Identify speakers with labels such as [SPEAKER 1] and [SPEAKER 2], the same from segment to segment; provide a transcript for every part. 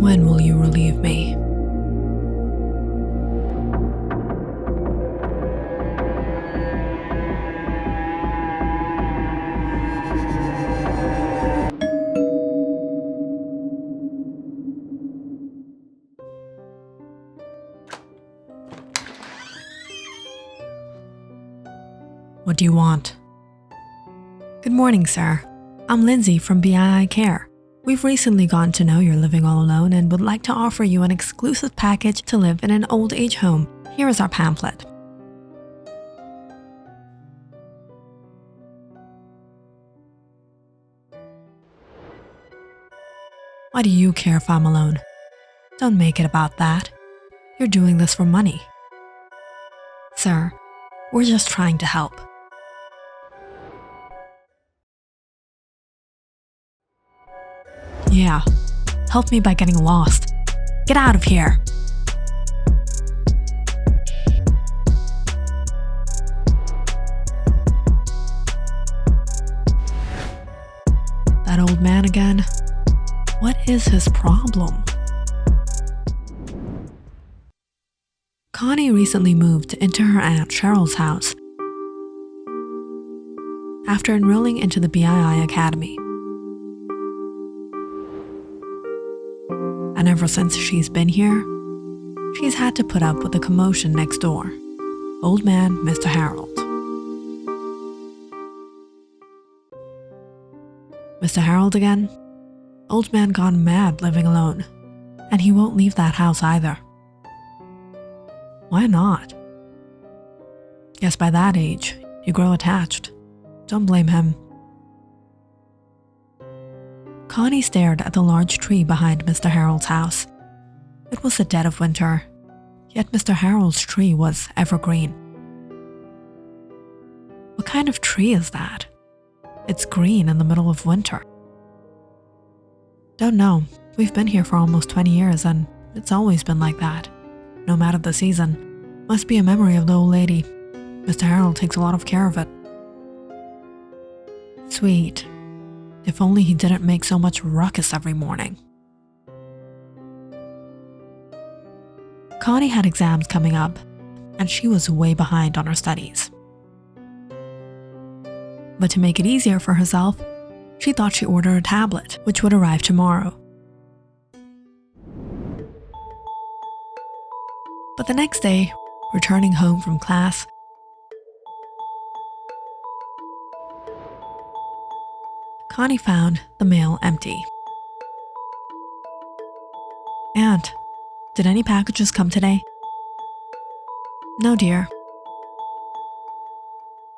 [SPEAKER 1] When will you relieve me? What do you want? Good morning, sir. I'm Lindsay from BII Care. We've recently gotten to know you're living all alone and would like to offer you an exclusive package to live in an old age home. Here is our pamphlet. Why do you care if I'm alone? Don't make it about that. You're doing this for money. Sir, we're just trying to help. Yeah, help me by getting lost. Get out of here. That old man again? What is his problem? Connie recently moved into her Aunt Cheryl's house after enrolling into the BII Academy. And ever since she's been here, she's had to put up with the commotion next door. Old man Mr. Harold. Mr. Harold again? Old man gone mad living alone, and he won't leave that house either. Why not? Guess by that age, you grow attached. Don't blame him. Connie stared at the large tree behind Mr. Harold's house. It was the dead of winter, yet Mr. Harold's tree was evergreen. What kind of tree is that? It's green in the middle of winter. Don't know. We've been here for almost 20 years and it's always been like that, no matter the season. Must be a memory of the old lady. Mr. Harold takes a lot of care of it. Sweet. If only he didn't make so much ruckus every morning. Connie had exams coming up, and she was way behind on her studies. But to make it easier for herself, she thought she'd order a tablet, which would arrive tomorrow. But the next day, returning home from class, Connie found the mail empty. Aunt, did any packages come today? No, dear.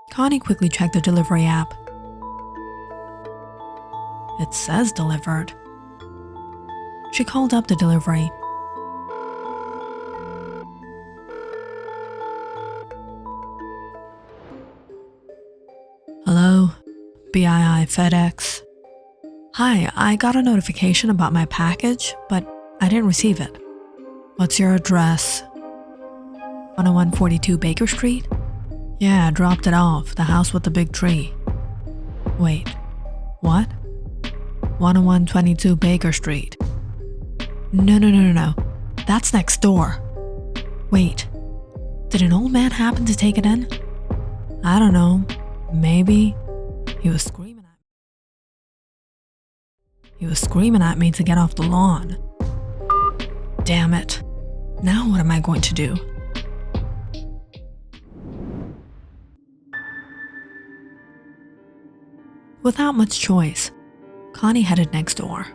[SPEAKER 1] Connie quickly checked the delivery app. It says delivered. She called up the delivery. Hello? BII FedEx. Hi, I got a notification about my package, but I didn't receive it. What's your address? 10142 Baker Street? Yeah, I dropped it off, the house with the big tree. Wait, what? 10122 Baker Street. No. That's next door. Wait, did an old man happen to take it in? I don't know, maybe. He was screaming at me to get off the lawn. Damn it. Now what am I going to do? Without much choice, Connie headed next door.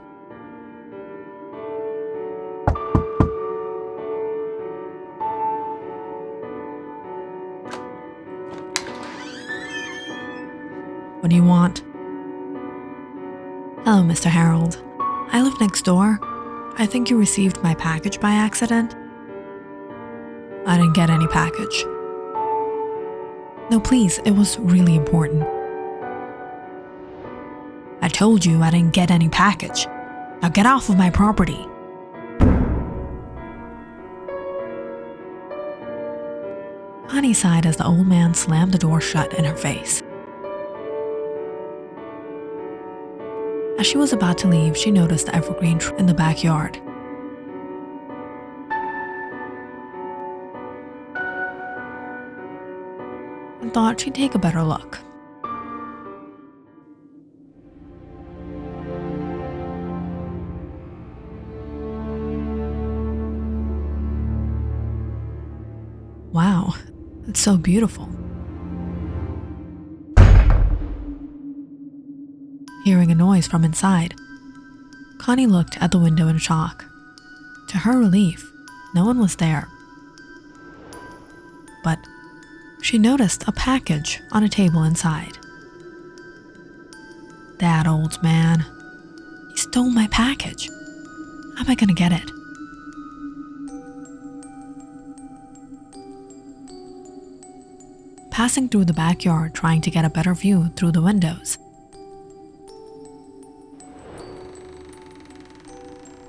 [SPEAKER 1] What do you want? Hello, Mr. Harold. I live next door. I think you received my package by accident. I didn't get any package. No, please, it was really important. I told you I didn't get any package. Now get off of my property. Connie sighed as the old man slammed the door shut in her face. As she was about to leave, she noticed the evergreen tree in the backyard. and thought she'd take a better look. Wow, it's so beautiful. Hearing a noise from inside, Connie looked at the window in shock. To her relief, no one was there. But she noticed a package on a table inside. That old man. He stole my package. How am I gonna get it? Passing through the backyard trying to get a better view through the windows,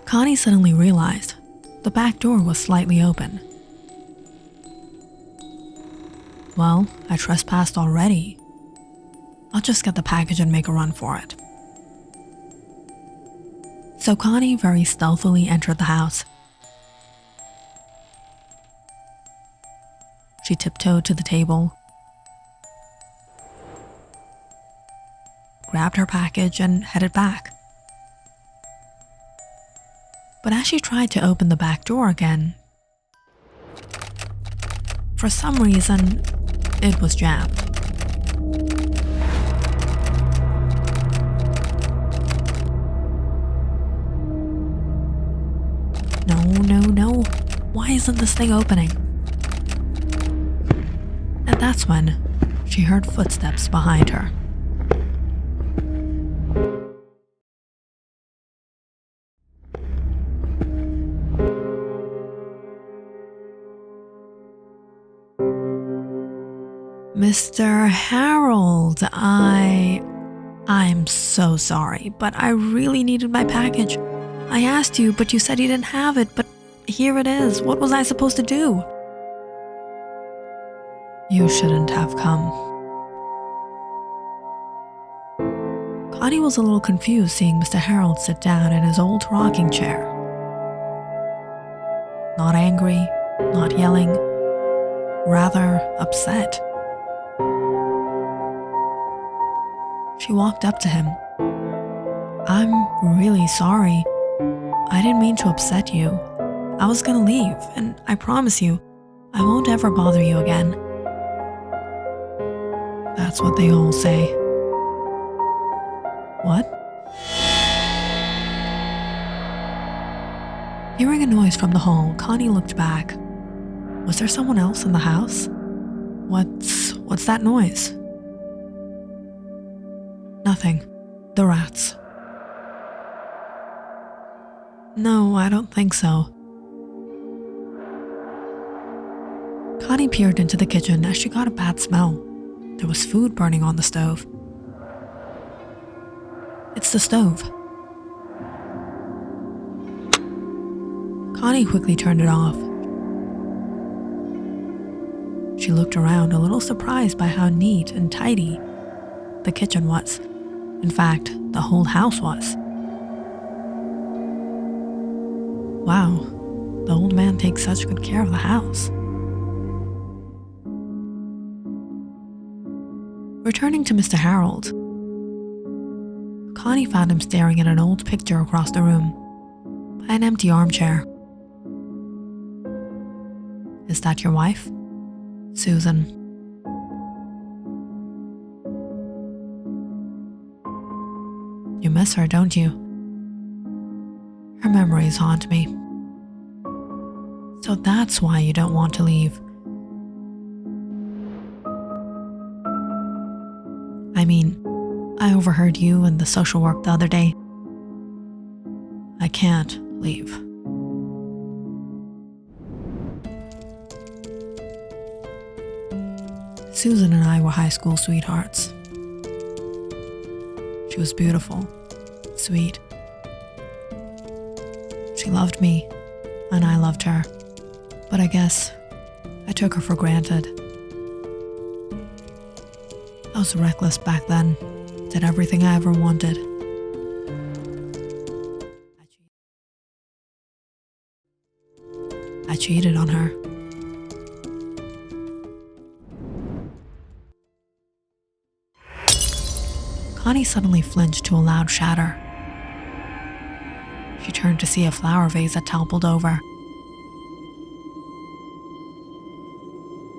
[SPEAKER 1] Connie suddenly realized the back door was slightly open. Well, I trespassed already. I'll just get the package and make a run for it. So Connie very stealthily entered the house. She tiptoed to the table, grabbed her package and headed back. But as she tried to open the back door again, for some reason, it was jammed. No. Why isn't this thing opening? And that's when she heard footsteps behind her. Mr. Harold, I'm so sorry, but I really needed my package. I asked you, but you said you didn't have it, but here it is. What was I supposed to do? You shouldn't have come. Connie was a little confused seeing Mr. Harold sit down in his old rocking chair. Not angry, not yelling, rather upset. She walked up to him. I'm really sorry. I didn't mean to upset you. I was gonna leave, and I promise you, I won't ever bother you again. That's what they all say. What? Hearing a noise from the hall, Connie looked back. Was there someone else in the house? What's that noise? Nothing. The rats. No, I don't think so. Connie peered into the kitchen as she got a bad smell. There was food burning on the stove. It's the stove. Connie quickly turned it off. She looked around, a little surprised by how neat and tidy the kitchen was. In fact, the whole house was. Wow, the old man takes such good care of the house. Returning to Mr. Harold, Connie found him staring at an old picture across the room by an empty armchair. Is that your wife? Susan. You miss her, don't you? Her memories haunt me. So that's why you don't want to leave. I mean, I overheard you in the social work the other day. I can't leave. Susan and I were high school sweethearts. She was beautiful, sweet. She loved me, and I loved her. But I guess I took her for granted. I was reckless back then, did everything I ever wanted. I cheated on her. Connie suddenly flinched to a loud shatter. She turned to see a flower vase that toppled over.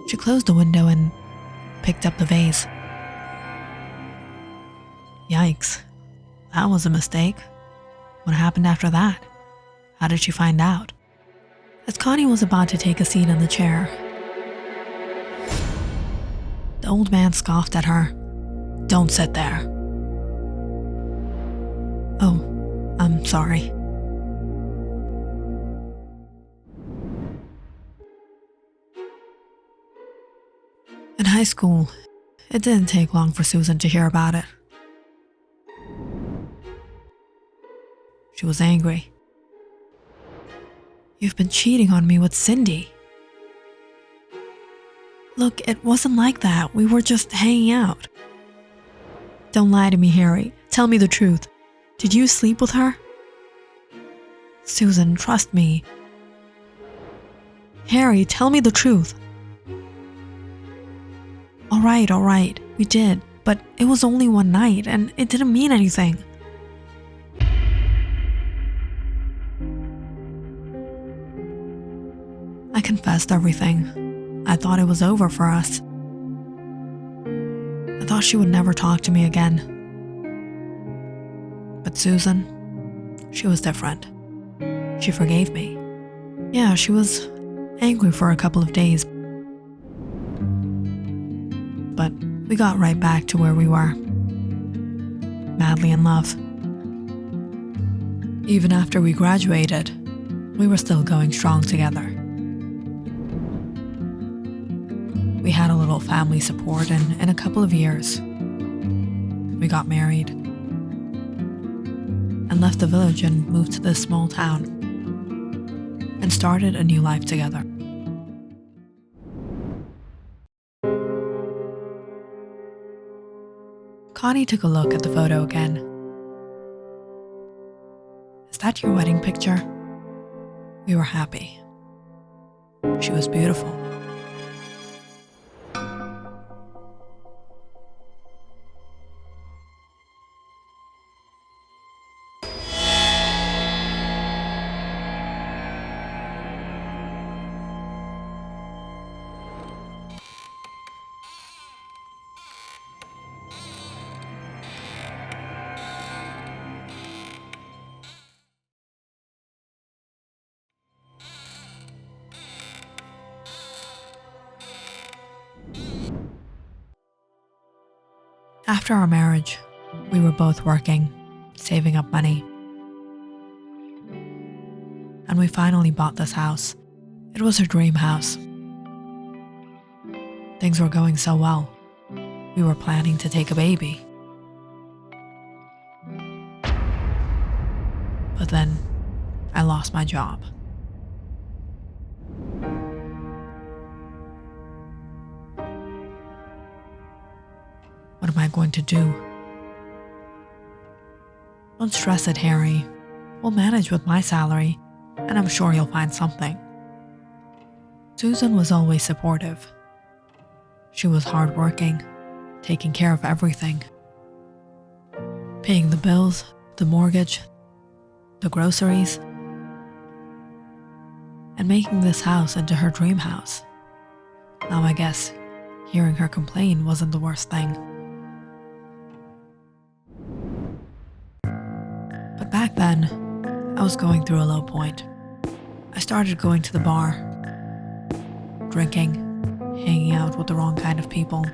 [SPEAKER 1] She closed the window and picked up the vase. Yikes, that was a mistake. What happened after that? How did she find out? As Connie was about to take a seat in the chair, the old man scoffed at her. "Don't sit there." "Oh, I'm sorry." In high school, it didn't take long for Susan to hear about it. She was angry. "You've been cheating on me with Cindy." "Look, it wasn't like that. We were just hanging out." "Don't lie to me, Harry. Tell me the truth. Did you sleep with her?" "Susan, trust me." "Harry, tell me the truth." All right, we did, but it was only one night and it didn't mean anything." I confessed everything. I thought it was over for us. I thought she would never talk to me again. But Susan, she was different. She forgave me. Yeah, she was angry for a couple of days, but we got right back to where we were, madly in love. Even after we graduated, we were still going strong together. We had a little family support, and in a couple of years, we got married and left the village and moved to this small town and started a new life together. Connie took a look at the photo again. "Is that your wedding picture?" We were happy. She was beautiful. After our marriage, we were both working, saving up money. And we finally bought this house. It was her dream house. Things were going so well. We were planning to take a baby. But then, I lost my job. What am I going to do? Don't stress it, Harry. We'll manage with my salary, and I'm sure you'll find something. Susan was always supportive. She was hardworking, taking care of everything. Paying the bills, the mortgage, the groceries, and making this house into her dream house. Now I guess hearing her complain wasn't the worst thing. But back then, I was going through a low point. I started going to the bar, drinking, hanging out with the wrong kind of people.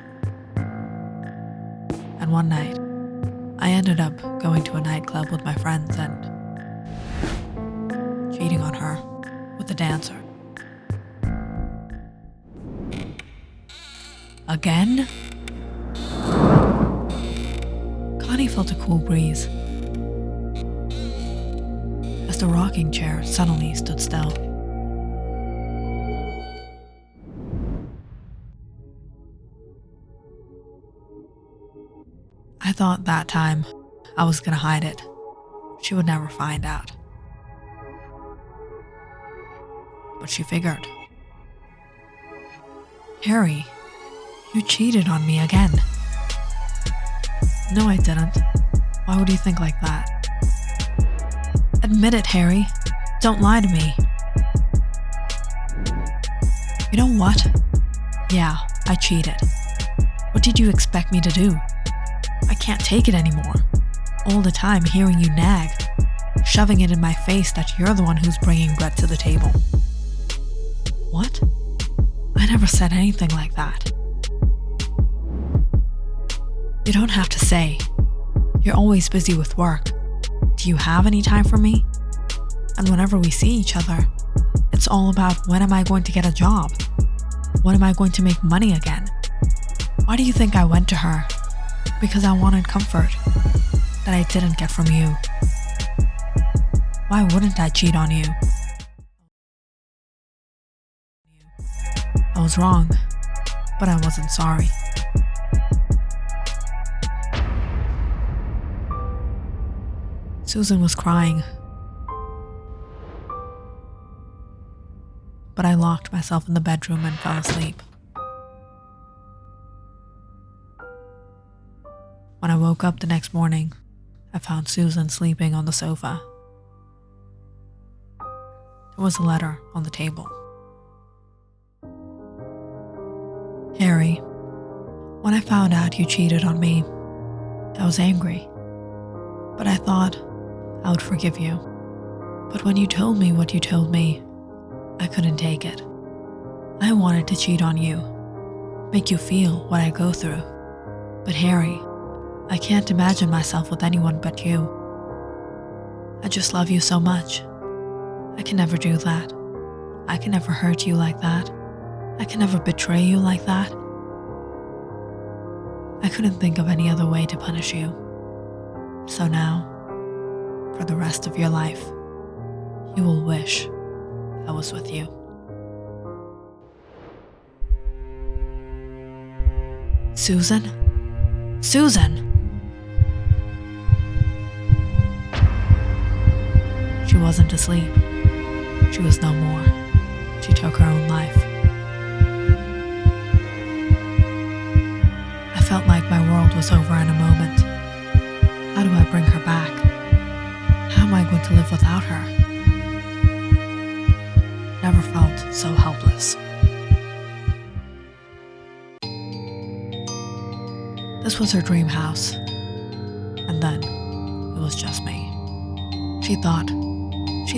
[SPEAKER 1] And one night, I ended up going to a nightclub with my friends and cheating on her with a dancer. Again? Connie felt a cool breeze as the rocking chair suddenly stood still. I thought that time I was gonna hide it. She would never find out. But she figured. "Harry, you cheated on me again." No, I didn't. Why would you think like that? Admit it, Harry. Don't lie to me. You know what? Yeah, I cheated. What did you expect me to do? I can't take it anymore. All the time hearing you nag, shoving it in my face that you're the one who's bringing bread to the table. What? I never said anything like that. You don't have to say. You're always busy with work. Do you have any time for me? And whenever we see each other, it's all about when am I going to get a job? When am I going to make money again? Why do you think I went to her? Because I wanted comfort that I didn't get from you. Why wouldn't I cheat on you? I was wrong, but I wasn't sorry. Susan was crying, but I locked myself in the bedroom and fell asleep. When I woke up the next morning, I found Susan sleeping on the sofa. There was a letter on the table. Harry, when I found out you cheated on me, I was angry, but I thought I would forgive you. But when you told me what you told me, I couldn't take it. I wanted to cheat on you, make you feel what I go through. But Harry, I can't imagine myself with anyone but you. I just love you so much. I can never do that. I can never hurt you like that. I can never betray you like that. I couldn't think of any other way to punish you. So now, for the rest of your life, you will wish I was with you. Susan? Susan! She wasn't asleep. She was no more. She took her own life. I felt like my world was over in a moment. How do I bring her back? How am I going to live without her? Never felt so helpless. This was her dream house. And then it was just me. She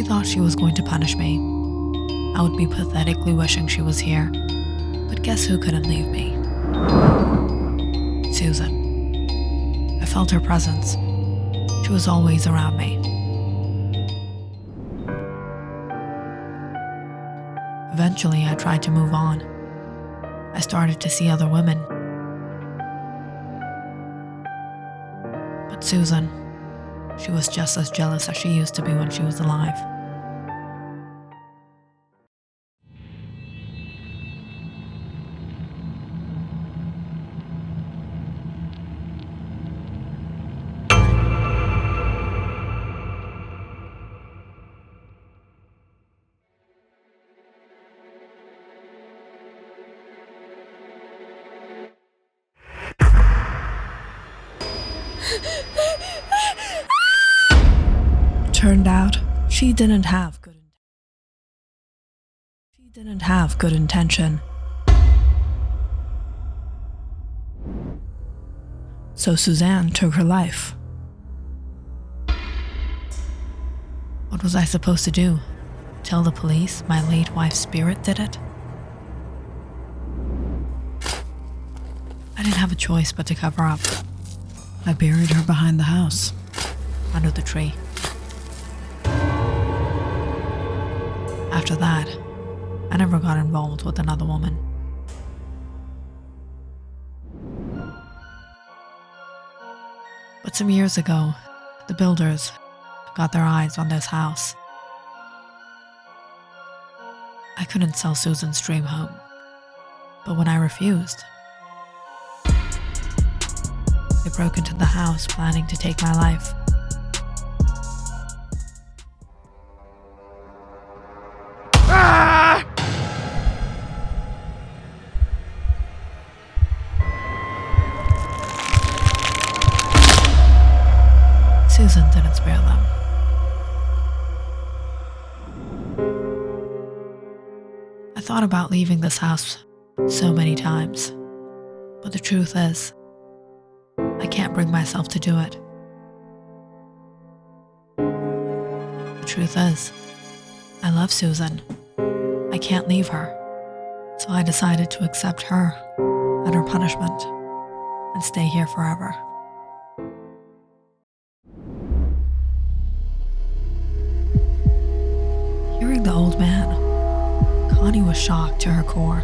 [SPEAKER 1] thought she was going to punish me. I would be pathetically wishing she was here. But guess who couldn't leave me? Susan. I felt her presence. She was always around me. Eventually, I tried to move on. I started to see other women. But Susan, she was just as jealous as she used to be when she was alive. Turned out, she didn't have good intention. So Suzanne took her life. What was I supposed to do? Tell the police my late wife's spirit did it? I didn't have a choice but to cover up. I buried her behind the house, under the tree. After that, I never got involved with another woman. But some years ago, the builders got their eyes on this house. I couldn't sell Susan's dream home, but when I refused, they broke into the house planning to take my life. Susan didn't spare them. I thought about leaving this house so many times, but the truth is, I can't bring myself to do it. The truth is, I love Susan. I can't leave her, so I decided to accept her and her punishment and stay here forever. Hearing the old man, Connie was shocked to her core.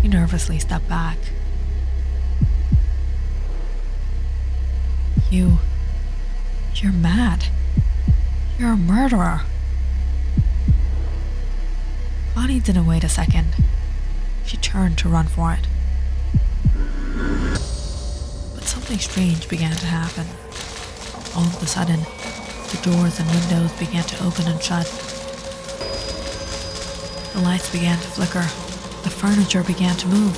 [SPEAKER 1] He nervously stepped back. You're mad. You're a murderer. Connie didn't wait a second. She turned to run for it. But something strange began to happen. All of a sudden, the doors and windows began to open and shut. The lights began to flicker. The furniture began to move.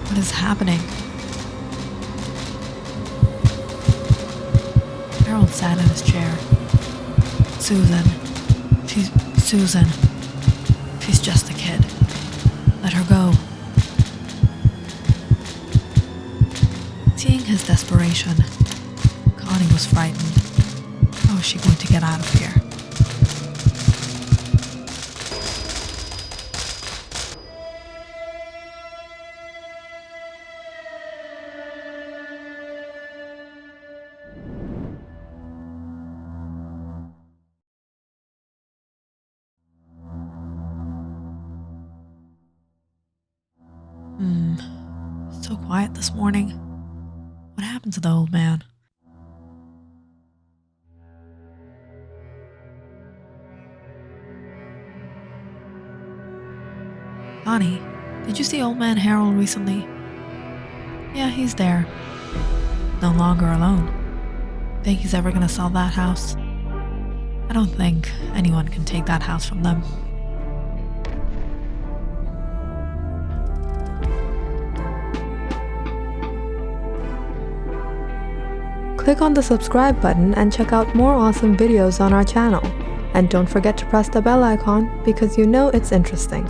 [SPEAKER 1] What is happening? Harold sat in his chair. Susan. She's just a kid. Let her go. Seeing his desperation, Connie was frightened. How was she going to get out of here? So quiet this morning. What happened to the old man? Connie, did you see old man Harold recently? Yeah, he's there. No longer alone. Think he's ever gonna sell that house? I don't think anyone can take that house from them.
[SPEAKER 2] Click on the subscribe button and check out more awesome videos on our channel. And don't forget to press the bell icon because you know it's interesting.